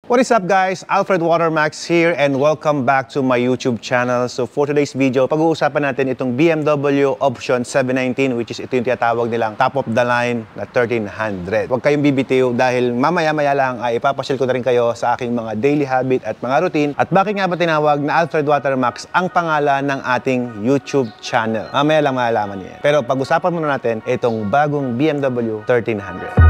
What is up guys? Alfred Watermax here and welcome back to my YouTube channel. So for today's video, pag-uusapan natin itong BMW Option 719 which is ito yung tinatawag nilang top of the line na 1300. Huwag kayong bibitiw dahil mamaya-maya lang ay ipapasyal ko na rin kayo sa aking mga daily habit at mga routine. At bakit nga ba tinawag na Alfred Watermax ang pangalan ng ating YouTube channel? Mamaya lang malalaman niya. Pero pag-usapan muna natin itong bagong BMW 1300.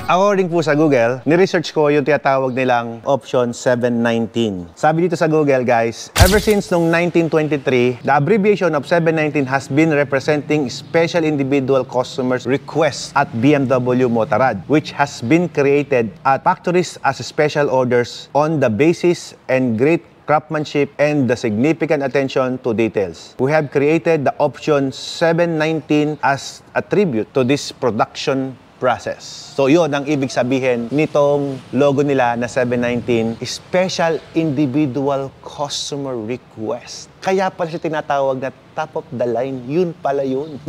According po sa Google, ni-research ko yung tinatawag nilang Option 719. Sabi dito sa Google, guys, ever since noong 1923, the abbreviation of 719 has been representing special individual customers' requests at BMW Motorrad, which has been created at factories as special orders on the basis and great craftsmanship and the significant attention to details. We have created the Option 719 as a tribute to this production process. So yun ang ibig sabihin nitong logo nila na 719, Special Individual Customer Request. Kaya pala siya tinatawag na top of the line, yun pala yun.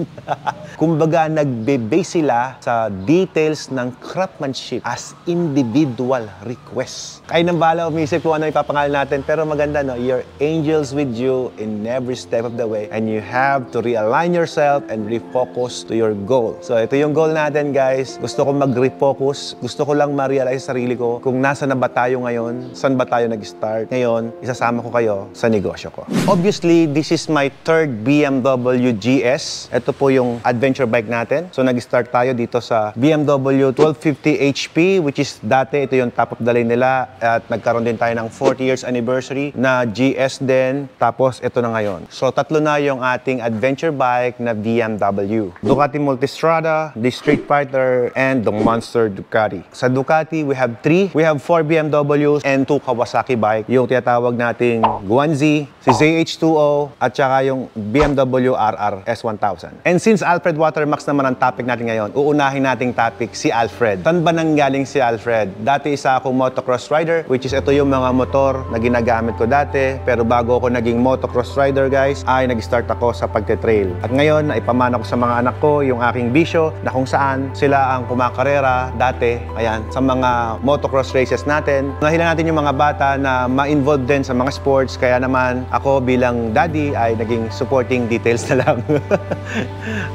Kumbaga, nagbe-base sila sa details ng craftsmanship as individual request. Kaya nang bahala umisip kung ano ipapangalan natin, pero maganda, no? Your angels with you in every step of the way and you have to realign yourself and refocus to your goal. So ito yung goal natin, guys. Gusto ko mag-refocus. Gusto ko lang ma-realize sa sarili ko kung nasa na ba tayo ngayon, saan ba tayo nag-start. Ngayon, isasama ko kayo sa negosyo ko. Obviously, this is my third BMW GS. Ito po yung adventure bike natin. So, nag-start tayo dito sa BMW 1250 HP, which is dati, ito yung top of the line nila. At nagkaroon din tayo ng 40 years anniversary na GS din. Tapos, ito na ngayon. So, tatlo na yung ating adventure bike na BMW. Ducati Multistrada, the Street Fighter, and the Monster Ducati. Sa Ducati, we have 3. We have 4 BMWs and 2 Kawasaki bike. Yung tinatawag nating Guanzi, si ZH2O, at saka yung BMW RR S1000. And since Alfred Watermax naman ang topic natin ngayon, uunahin nating topic si Alfred. Saan ba nanggaling si Alfred? Dati isa akong motocross rider, which is ito yung mga motor na ginagamit ko dati. Pero bago ako naging motocross rider, guys, ay nag-start ako sa pagte-trail. At ngayon, naipamana ko sa mga anak ko yung aking bisyo na kung saan sila ang kumakarera dati, ayan, sa mga motocross races natin. Nahilan natin yung mga bata na ma-involve din sa mga sports, kaya naman ako bilang daddy ay naging supporting details na lang.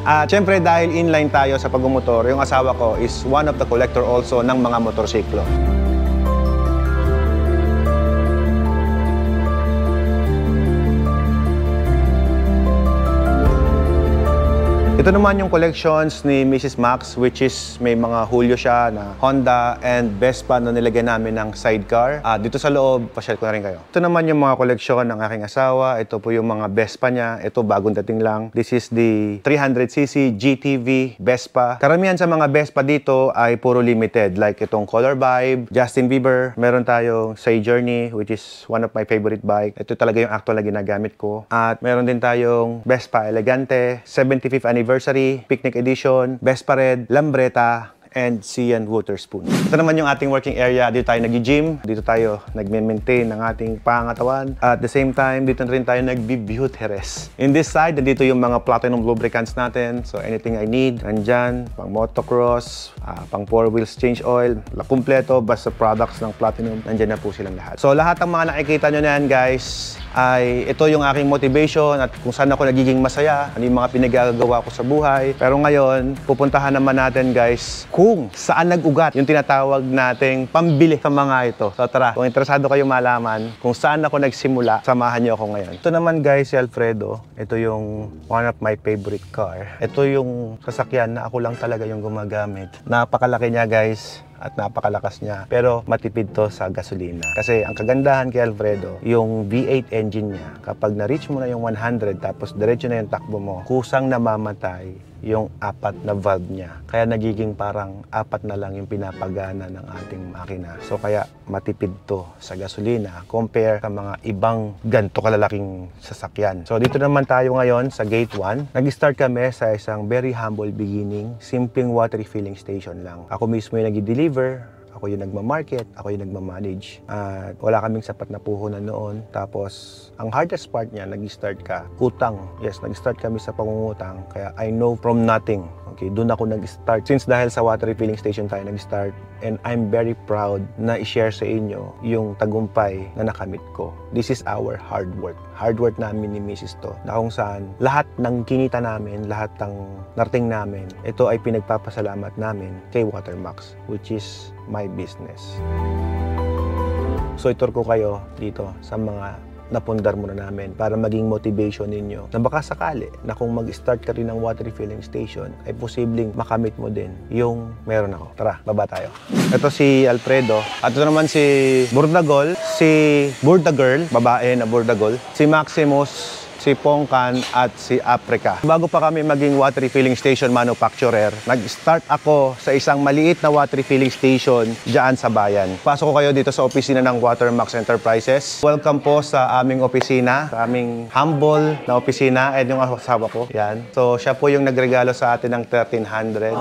At syempre dahil inline tayo sa pagmumotor, yung asawa ko is one of the collector also ng mga motorsiklo. Ito naman yung collections ni Mrs. Max, which is may mga Hulyo siya na Honda and Vespa na nilagyan namin ng sidecar. Dito sa loob, pasyal ko na rin kayo. Ito naman yung mga koleksyon ng aking asawa. Ito po yung mga Vespa niya. Ito bagong dating lang. This is the 300cc GTV Vespa. Karamihan sa mga Vespa dito ay puro limited. Like itong Color Vibe, Justin Bieber. Meron tayong Say Journey, which is one of my favorite bike. Ito talaga yung actual na ginagamit ko. At meron din tayong Vespa Elegante, 75th anniversary, Picnic Edition, Vespa Red, Lambretta, and Sian Waterspoon. Ito naman yung ating working area. Dito tayo nag-gym. Dito tayo nag-maintain ng ating pangatawan. At the same time, dito rin tayo nag-beauty-rest. In this side, dito yung mga platinum lubricants natin. So anything I need, nandyan. Pang motocross, pang 4 wheels change oil, kumpleto, basta products ng platinum, nandyan na po silang lahat. So lahat ng mga nakikita nyo na yan, guys, ay ito yung aking motivation at kung saan ako nagiging masaya, ano yung mga pinagagawa ko sa buhay. Pero ngayon, pupuntahan naman natin, guys, kung saan nag-ugat yung tinatawag nating pambili sa mga ito. So tara, kung interesado kayo malaman kung saan ako nagsimula, samahan niyo ako ngayon. Ito naman, guys, si Alfredo. Ito yung one of my favorite car. Ito yung sasakyan na ako lang talaga yung gumagamit. Napakalaki niya, guys. At napakalakas niya. Pero matipid to sa gasolina. Kasi ang kagandahan kay Alfredo, yung V8 engine niya, kapag na-reach mo na yung 100 tapos diretso na yung takbo mo, kusang namamatay yung 4 na valve niya. Kaya nagiging parang 4 na lang yung pinapagana ng ating makina. So kaya matipid to sa gasolina compare sa mga ibang ganito kalalaking sasakyan. So dito naman tayo ngayon sa Gate 1. Nag-start kami sa isang very humble beginning. Simpleng water refilling station lang. Ako mismo yung nag-deliver. Ako yung nagmamarket, ako yung nagmamanage. At wala kaming sapat na puhunan noon. Tapos, ang hardest part niya, nag-start ka. Utang. Yes, nag-start kami sa pangungutang. Kaya I know from nothing. Okay, doon ako nag-start. Since dahil sa water refilling station tayo nag-start. And I'm very proud na i-share sa inyo yung tagumpay na nakamit ko. This is our hard work. Hard work namin ni Mrs. to. Na kung saan lahat ng kinita namin, lahat ng narating namin, ito ay pinagpapasalamat namin kay Watermax, which is my business. So itur ko kayo dito sa mga napundar muna namin para maging motivation ninyo na baka sakali na kung mag-start ka rin ng water refilling station ay posibleng makamit mo din yung meron ako. Tara, baba tayo. Ito si Alfredo at ito naman si Burdagol, si Burdagirl, babae na Burdagol, si Maximus, si Pongkan at si Africa. Bago pa kami maging water refilling station manufacturer, nag-start ako sa isang maliit na water refilling station dyan sa bayan. Pasok ko kayo dito sa opisina ng Watermax Enterprises. Welcome po sa aming opisina, sa aming humble na opisina. At yung asawa ko, yan. So siya po yung nagregalo sa atin ng 1,300.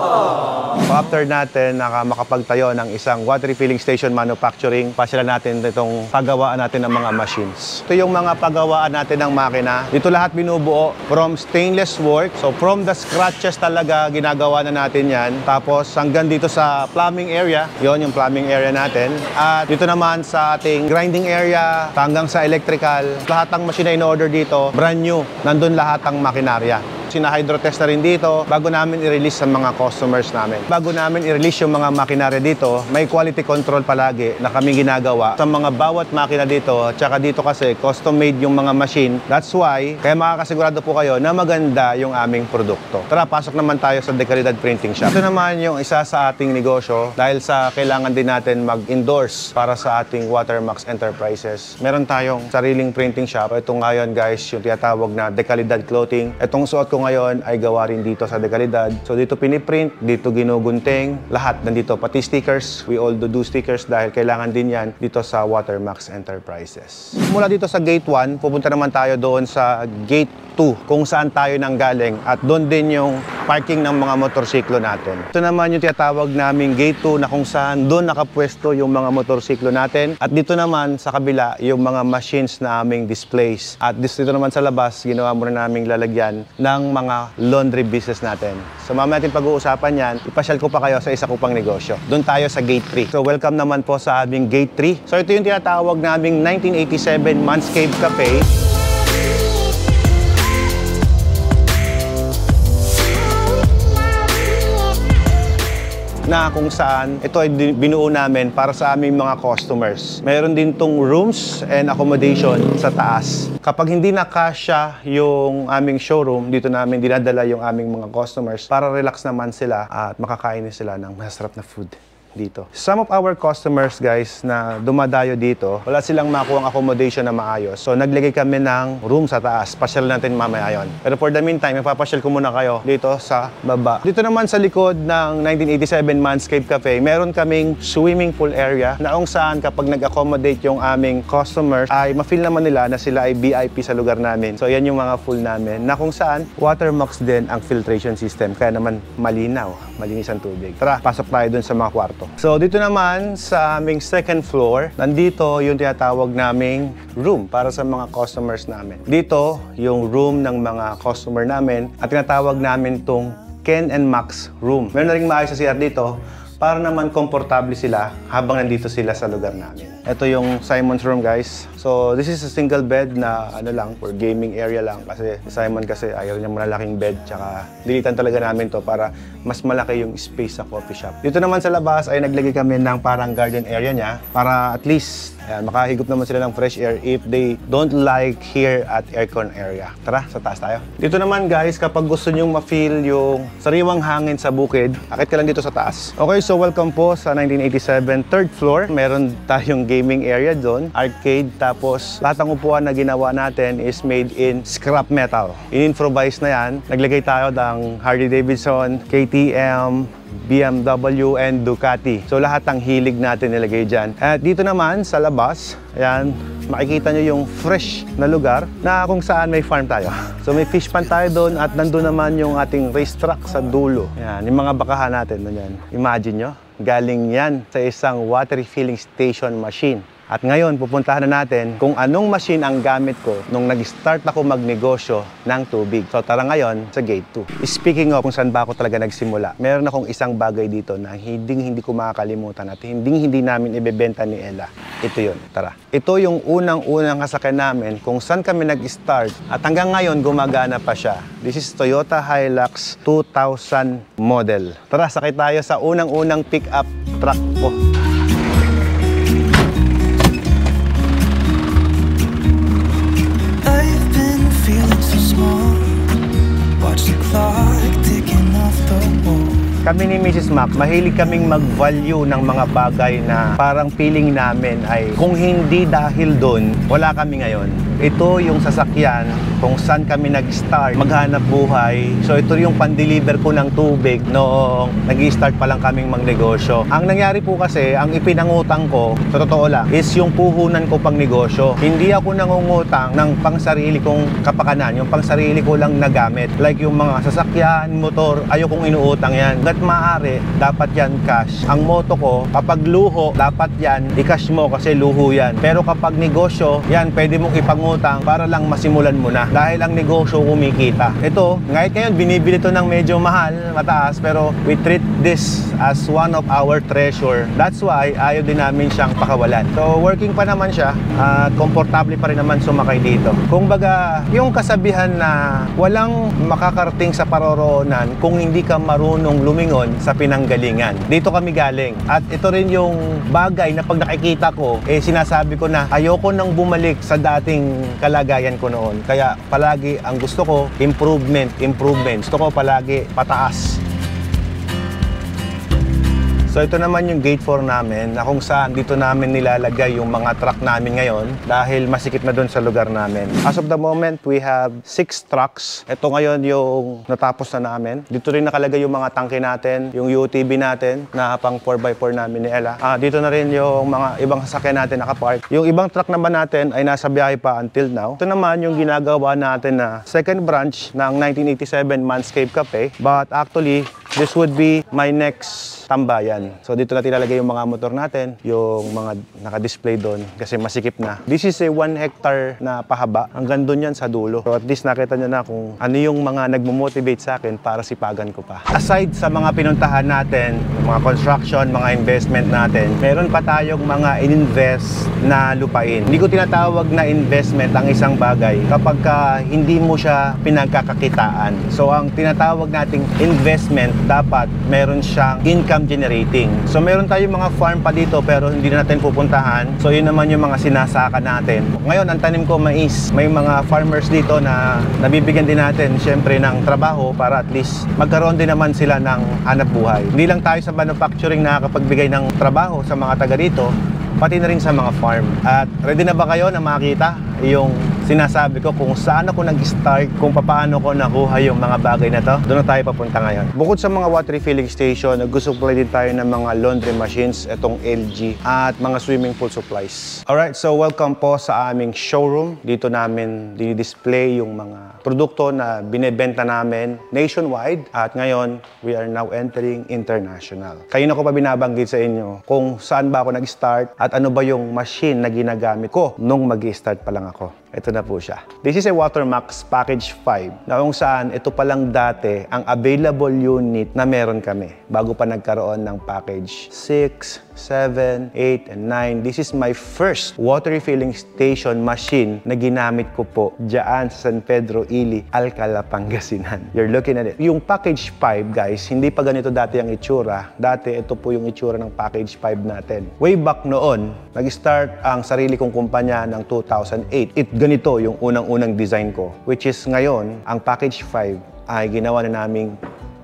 So after natin, makapagtayo ng isang water refilling station manufacturing, pasyalan natin itong paggawaan natin ng mga machines. Ito yung mga paggawaan natin ng makina. Dito lahat binubuo from stainless work. So from the scratches talaga ginagawa na natin yan. Tapos hanggang dito sa plumbing area, yon yung plumbing area natin. At dito naman sa ating grinding area hanggang sa electrical, lahat ng machine na in-order dito, brand new. Nandun lahat ang makinarya. Sina-hydrotest na rin dito bago namin i-release sa mga customers namin. Bago namin i-release yung mga makinarya dito, may quality control palagi na kami ginagawa sa mga bawat makina dito. Tsaka dito kasi custom-made yung mga machine. That's why, kaya makakasigurado po kayo na maganda yung aming produkto. Tara, pasok naman tayo sa Dekalidad Printing Shop. Ito naman yung isa sa ating negosyo dahil sa kailangan din natin mag-endorse para sa ating Watermax Enterprises. Meron tayong sariling printing shop. Ito ngayon guys, yung tinatawag na Dekalidad Clothing. Itong suot ko ngayon ay gawa rin dito sa Dekalidad. So dito piniprint, dito ginugunting, lahat nandito, pati stickers. We all do stickers dahil kailangan din yan dito sa Watermax Enterprises. Mula dito sa Gate 1, pupunta naman tayo doon sa Gate 2 kung saan tayo nanggaling at doon din yung parking ng mga motorsiklo natin. Ito naman yung tinatawag naming Gate 2 na kung saan doon nakapwesto yung mga motorsiklo natin at dito naman sa kabila yung mga machines na aming displays. At dito naman sa labas, ginawa muna naming lalagyan ng mga laundry business natin. So mamaya natin pag-uusapan yan, ipasyal ko pa kayo sa isa ko pang negosyo. Doon tayo sa Gate 3. So welcome naman po sa aming Gate 3. So ito yung tinatawag naming 1987 Manscaped Cafe. Na kung saan ito ay binuo namin para sa aming mga customers. Meron din tong rooms and accommodation sa taas. Kapag hindi na kasya yung aming showroom, dito namin dinadala yung aming mga customers para relax naman sila at makakain sila ng masarap na food dito. Some of our customers guys na dumadayo dito, wala silang makuha ang accommodation na maayos. So naglagay kami ng room sa taas. Pasyal natin mamaya yon. Pero for the meantime, ipapasyal ko muna kayo dito sa baba. Dito naman sa likod ng 1987 Manscaped Cafe, meron kaming swimming pool area na kung saan kapag nag-accommodate yung aming customers ay ma-feel naman nila na sila ay VIP sa lugar namin. So yan yung mga pool namin na kung saan Watermax din ang filtration system. Kaya naman malinaw, malinis ang tubig. Tara, pasok tayo dun sa mga kwarto. So dito naman sa aming second floor, nandito yung tinatawag naming room para sa mga customers namin. Dito yung room ng mga customer namin at tinatawag namin tong Ken and Max room. Meron na rin maayos sa CR dito para naman komportable sila habang nandito sila sa lugar namin. Ito yung Simon's room guys. So this is a single bed na ano lang, for gaming area lang kasi Simon kasi ayaw niya malalaking bed tsaka dilitan talaga namin to para mas malaki yung space sa coffee shop. Dito naman sa labas ay naglagay kami ng parang garden area niya para at least ayan, makahigop naman sila ng fresh air if they don't like here at aircon area. Tara, sa taas tayo. Dito naman guys, kapag gusto nyong ma-feel yung sariwang hangin sa bukid, akit ka lang dito sa taas. Okay, so welcome po sa 1987 third floor. Meron tayong gaming area doon, arcade, tapos lahat ng upuan na ginawa natin is made in scrap metal. In-improvise na yan. Naglagay tayo ng Harley Davidson, KTM, BMW and Ducati. So lahat ng hilig natin nilagay dyan. At dito naman sa labas, ayan, makikita nyo yung fresh na lugar na kung saan may farm tayo. So may fish pan tayo doon at nandun naman yung ating racetrack sa dulo. Ayan, yung mga bakahan natin. Ayan. Imagine nyo, galing yan sa isang water refilling station machine. At ngayon, pupuntahan na natin kung anong machine ang gamit ko nung nag-start ako magnegosyo ng tubig. So tara ngayon sa Gate 2. Speaking of kung saan ba ako talaga nagsimula, meron akong isang bagay dito na hindi ko makakalimutan at hindi namin ibebenta ni Ella. Ito yun, tara. Ito yung unang-unang kasakyan namin kung saan kami nag-start at hanggang ngayon gumagana pa siya. This is Toyota Hilux 2000 model. Tara, sakay tayo sa unang-unang pick-up truck ko. Kami ni Mrs. Mac, mahilig kaming mag-value ng mga bagay na parang feeling namin ay kung hindi dahil doon, wala kami ngayon. Ito yung sasakyan kung saan kami nag-start maghanap buhay. So ito yung pan-deliver ko ng tubig noong nag-start pa lang kaming magnegosyo. Ang nangyari po kasi, ang ipinangutang ko, sa totoo lang, is yung puhunan ko pang negosyo. Hindi ako nangungutang ng pangsarili kong kapakanan, yung pangsarili ko lang na gamit. Like yung mga sasakyan, motor, ayokong inuutang yan. Hanggat maaari, dapat yan cash. Ang moto ko, kapag luho, dapat yan i-cash mo kasi luho yan. Pero kapag negosyo, yan pwede mong ipangutang para lang masimulan mo na. Dahil ang negosyo kumikita. Ito, ngayon binibili to ng medyo mahal, mataas, pero we treat this as one of our treasure. That's why ayaw din namin siyang pakawalan. So working pa naman siya at komportable pa rin naman sumakay dito. Kung baga, yung kasabihan na walang makakarating sa paroroonan kung hindi ka marunong lumingon sa pinanggalingan. Dito kami galing. At ito rin yung bagay na pag nakikita ko, sinasabi ko na ayoko nang bumalik sa dating kalagayan ko noon. Kaya palagi ang gusto ko, improvement. Gusto ko palagi pataas. So ito naman yung Gate 4 namin na kung saan dito namin nilalagay yung mga truck namin ngayon dahil masikip na doon sa lugar namin. As of the moment, we have 6 trucks. Ito ngayon yung natapos na namin. Dito rin nakalagay yung mga tangke natin, yung UTV natin na pang 4x4 namin ni Ella. Dito na rin yung mga ibang sasakyan natin nakapark. Yung ibang truck naman natin ay nasa biyahe pa until now. Ito naman yung ginagawa natin na second branch ng 1987 Manscaped Cafe. But actually, this would be my next tambayan. So dito natin ilalagay yung mga motor natin, yung mga naka-display doon kasi masikip na. This is a 1 hectare na pahaba. Hanggang doon yan sa dulo. So at least nakita nyo na kung ano yung mga nagmo-motivate sa akin para sipagan ko pa. Aside sa mga pinuntahan natin, mga construction, mga investment natin, meron pa tayong mga in-invest na lupain. Hindi ko tinatawag na investment ang isang bagay kapag hindi mo siya pinagkakakitaan. So ang tinatawag nating investment, dapat meron siyang income generating. So meron tayong mga farm pa dito pero hindi na natin pupuntahan. So yun naman yung mga sinasaka natin. Ngayon ang tanim ko mais. May mga farmers dito na nabibigyan din natin syempre ng trabaho para at least magkaroon din naman sila ng hanap buhay. Hindi lang tayo sa manufacturing nakakapagbigay ng trabaho sa mga taga dito, pati na rin sa mga farm. At ready na ba kayo na makita yung sinasabi ko kung saan ako nag-start, kung paano ko nakuha yung mga bagay na to? Doon na tayo papunta ngayon. Bukod sa mga water refilling station, nag-supply din tayo ng mga laundry machines, itong LG, at mga swimming pool supplies. Alright, so welcome po sa aming showroom. Dito namin dinidisplay yung mga produkto na binebenta namin nationwide. At ngayon, we are now entering international. Kayo na ko pa binabanggit sa inyo kung saan ba ako nag-start at ano ba yung machine na ginagamit ko nung mag-start pa lang ako. Ito na po siya. This is a Watermax Package 5 na kung saan ito pa lang dati ang available unit na meron kami bago pa nagkaroon ng Package 6, 7, 8, and 9. This is my first water refilling station machine na ginamit ko po dyan sa San Pedro Ili, Alcala, Pangasinan. You're looking at it. Yung Package 5, guys, hindi pa ganito dati ang itsura. Dati, ito po yung itsura ng Package 5 natin. Way back noon, nag-start ang sarili kong kumpanya ng 2008. Ganito yung unang-unang design ko, which is ngayon, ang Package 5 ay ginawa na naming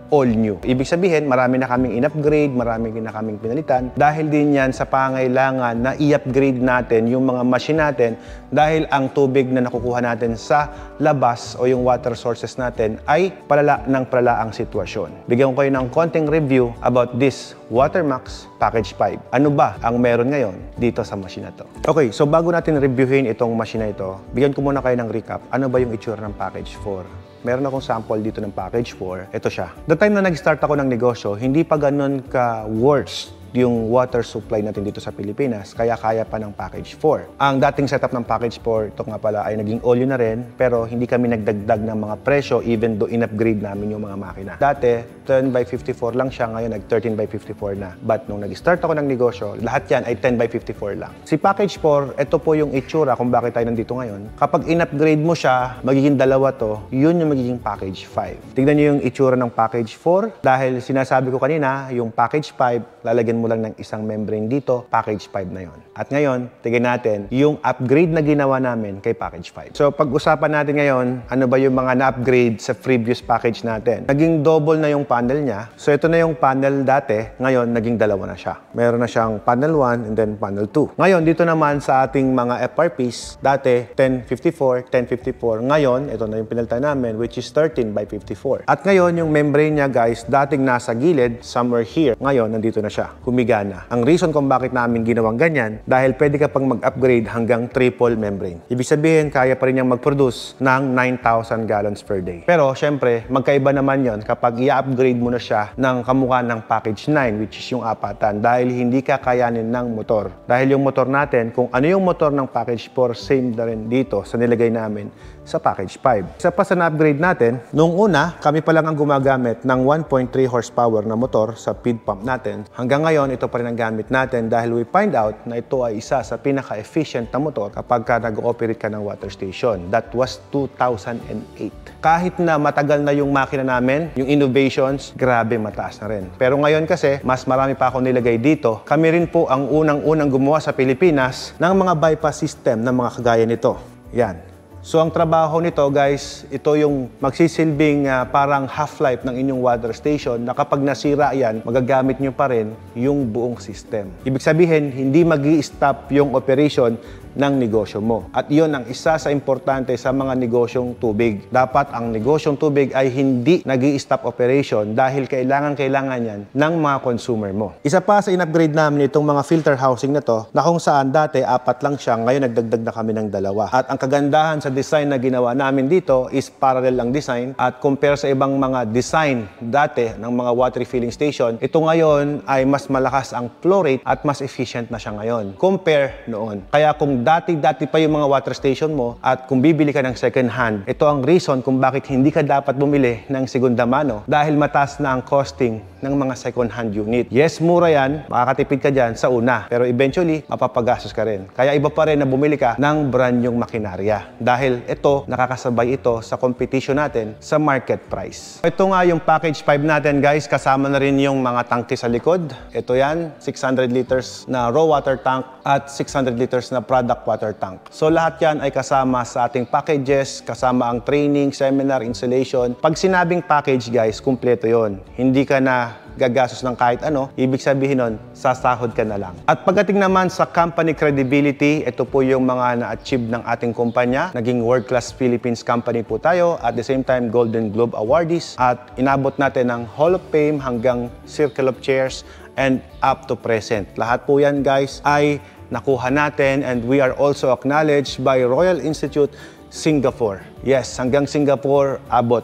all new. Ibig sabihin, marami na kaming in-upgrade, marami na kaming pinalitan. Dahil din yan sa pangailangan na i-upgrade natin yung mga machine natin dahil ang tubig na nakukuha natin sa labas o yung water sources natin ay palala ng palala ang sitwasyon. Bigyan ko kayo ng konting review about this Watermax Package 5. Ano ba ang meron ngayon dito sa machine na to? Okay, so bago natin reviewin itong machine na ito, bigyan ko muna kayo ng recap. Ano ba yung itsura ng Package 4? Meron akong sample dito ng Package 4. Ito siya. The time na nag-start ako ng negosyo, hindi pa ganun ka-worst yung water supply natin dito sa Pilipinas, kaya kaya pa ng package 4. Ang dating setup ng package 4, ito nga pala ay naging all na rin, pero hindi kami nagdagdag ng mga presyo even though in-upgrade namin yung mga makina. Dati, 10x54 lang siya, ngayon nag 13x54 na. But nung nag-start ako ng negosyo, lahat yan ay 10x54 lang. Si package 4, ito po yung itsura kung bakit tayo nandito ngayon. Kapag in-upgrade mo siya, magiging dalawa to, yun yung magiging package 5. Tignan nyo yung itsura ng package 4. Dahil sinasabi ko kanina, yung package 5, lalagyan mo lang ng isang membrane dito, package 5 na yon. At ngayon, tignan natin yung upgrade na ginawa namin kay package 5. So pag-usapan natin ngayon, ano ba yung mga na-upgrade sa previous package natin. Naging double na yung panel niya. So ito na yung panel dati, ngayon naging dalawa na siya. Meron na siyang panel 1 and then panel 2. Ngayon, dito naman sa ating mga FRPs, dati 1054, 1054. Ngayon, ito na yung pinalitan namin, which is 13x54. At ngayon, yung membrane niya guys, dating nasa gilid, somewhere here. Ngayon, nandito na siya. Humigana. Ang reason kung bakit namin ginawang ganyan, dahil pwede ka pang mag-upgrade hanggang triple membrane. Ibig sabihin, kaya pa rin niyang mag-produce ng 9,000 gallons per day. Pero, syempre, magkaiba naman yon kapag i-upgrade mo na siya ng kamukha ng package 9, which is yung apatan, dahil hindi kakayanin ng motor. Dahil yung motor natin, kung ano yung motor ng package 4, same na rin dito sa nilagay namin sa package 5. Isa pa sa na-upgrade natin, nung una, kami pa lang ang gumagamit ng 1.3 horsepower na motor sa feed pump natin. Hanggang ngayon, ito pa rin ang gamit natin dahil we find out na ito ay isa sa pinaka-efficient na motor kapag ka nag-ooperate ka ng water station. That was 2008. Kahit na matagal na yung makina namin, yung innovations, grabe mataas na rin. Pero ngayon kasi, mas marami pa ako nilagay dito. Kami rin po ang unang-unang gumawa sa Pilipinas ng mga bypass system na mga kagaya nito. Yan. So ang trabaho nito guys, ito yung magsisilbing parang half-life ng inyong water station na kapag nasira yan, magagamit nyo pa rin yung buong system. Ibig sabihin, hindi magi-stop yung operation ng negosyo mo. At iyon ang isa sa importante sa mga negosyong tubig. Dapat ang negosyong tubig ay hindi nag-i-stop operation dahil kailangan yan ng mga consumer mo. Isa pa sa in-upgrade namin itong mga filter housing na to, na kung saan dati 4 lang siya, ngayon nagdagdag na kami ng 2. At ang kagandahan sa design na ginawa namin dito is parallel ang design at compare sa ibang mga design dati ng mga water refilling station, ito ngayon ay mas malakas ang flow rate at mas efficient na siya ngayon compare noon. Kaya kung dati pa yung mga water station mo at kung bibili ka ng second hand, ito ang reason kung bakit hindi ka dapat bumili ng segunda mano dahil mataas na ang costing ng mga second hand unit. Yes, mura yan, makakatipid ka dyan sa una, pero eventually, mapapagastos ka rin. Kaya iba pa rin na bumili ka ng brand yung makinarya dahil ito, nakakasabay ito sa competition natin sa market price. Ito nga yung package 5 natin guys, kasama na rin yung mga tangke sa likod. Ito yan, 600 liters na raw water tank at 600 liters na product water tank. So lahat yan ay kasama sa ating packages, kasama ang training, seminar, installation. Pag sinabing package guys, kumpleto yon. Hindi ka na gagastos ng kahit ano, ibig sabihin nun, sasahod ka na lang. At pagdating naman sa company credibility, ito po yung mga na-achieve ng ating kumpanya. Naging world-class Philippines company po tayo, at the same time Golden Globe awardees, at inabot natin ng Hall of Fame hanggang Circle of Chairs and up to present. Lahat po yan guys ay nakuha natin, and we are also acknowledged by Royal Institute Singapore. Yes, hanggang Singapore abot.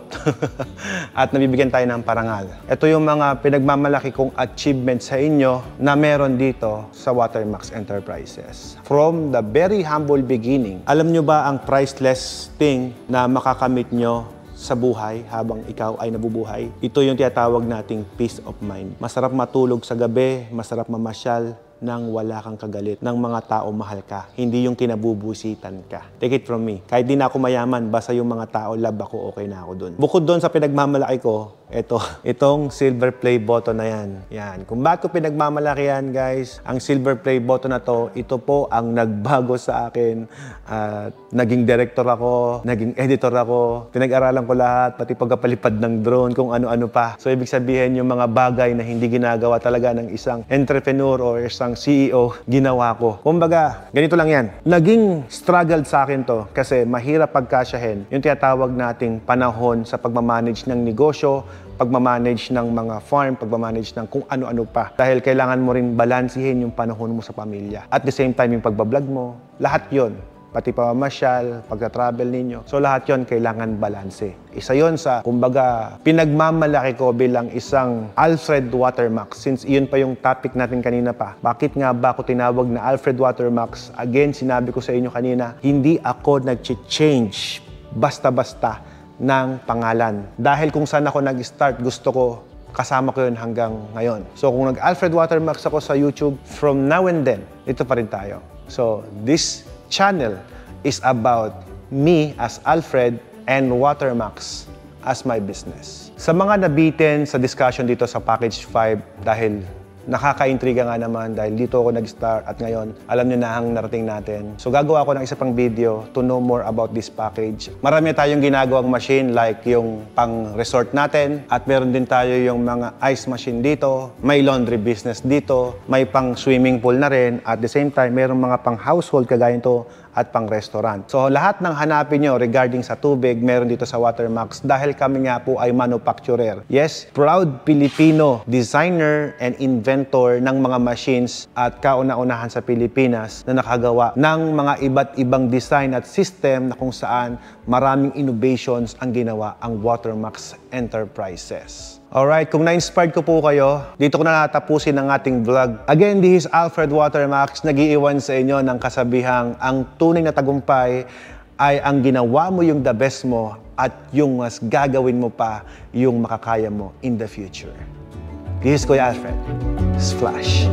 At nabibigyan tayo ng parangal. Ito yung mga pinagmamalaki kong achievement sa inyo na meron dito sa Watermax Enterprises. From the very humble beginning, alam nyo ba ang priceless thing na makakamit nyo sa buhay habang ikaw ay nabubuhay? Ito yung tinatawag nating peace of mind. Masarap matulog sa gabi, masarap mamasyal nang wala kang kagalit ng mga tao mahal ka. Hindi yung kinabubusitan ka. Take it from me. Kahit di na ako mayaman, basta yung mga tao love ako, okay na ako dun. Bukod dun sa pinagmamalaki ko, itong silver play button na yan. Yan. Kung bakit ko pinagmamalaki yan, guys, ang silver play button na to, ito po ang nagbago sa akin. Naging director ako, naging editor ako, pinag-aralan ko lahat, pati pagkapalipad ng drone, kung ano-ano pa. So, ibig sabihin, yung mga bagay na hindi ginagawa talaga ng isang entrepreneur o isang CEO, ginawa ko. Kumbaga, ganito lang yan. Naging struggle sa akin to kasi mahirap pagkasyahin yung tinatawag nating panahon sa pagmamanage ng negosyo, pagmamanage ng mga farm, pagmamanage ng kung ano-ano pa. Dahil kailangan mo rin balansihin yung panahon mo sa pamilya. At the same time, yung pagbablog mo, lahat yon pati pamamasyal, pagta-travel ninyo. So lahat yon kailangan balanse. Isa yon sa, kumbaga, pinagmamalaki ko bilang isang Alfred Watermax. Since iyon pa yung topic natin kanina pa. Bakit nga ba ako tinawag na Alfred Watermax? Again, sinabi ko sa inyo kanina, hindi ako nag-change basta-basta ng pangalan. Dahil kung saan ako nag-start, gusto ko kasama ko yun hanggang ngayon. So kung nag-Alfred Watermax ako sa YouTube, from now and then, ito pa rin tayo. So this channel is about me as Alfred and Watermax as my business. Sa mga nabitin sa discussion dito sa package 5, dahil nakaka-intriga nga naman dahil dito ako nag-start at ngayon alam niyo na ang narating natin. So gagawa ako ng isa pang video to know more about this package. Marami tayong ginagawang machine like yung pang resort natin at meron din tayo yung mga ice machine dito, may laundry business dito, may pang swimming pool na rin at the same time meron mga pang household kagaya nito at pang restaurant. So lahat ng hanapin nyo regarding sa tubig, meron dito sa Watermax dahil kami nga po ay manufacturer. Yes, proud Filipino designer and inventor ng mga machines at kauna-unahan sa Pilipinas na nakagawa ng mga iba't ibang design at system na kung saan maraming innovations ang ginawa ang Watermax Enterprises. Alright, kung na-inspired ko po kayo, dito ko na natapusin ang ating vlog. Again, this is Alfred Watermax, nag-iiwan sa inyo ng kasabihang ang tunay na tagumpay ay ang ginawa mo yung the best mo at yung mas gagawin mo pa yung makakaya mo in the future. This is Kuya Alfred. Splash!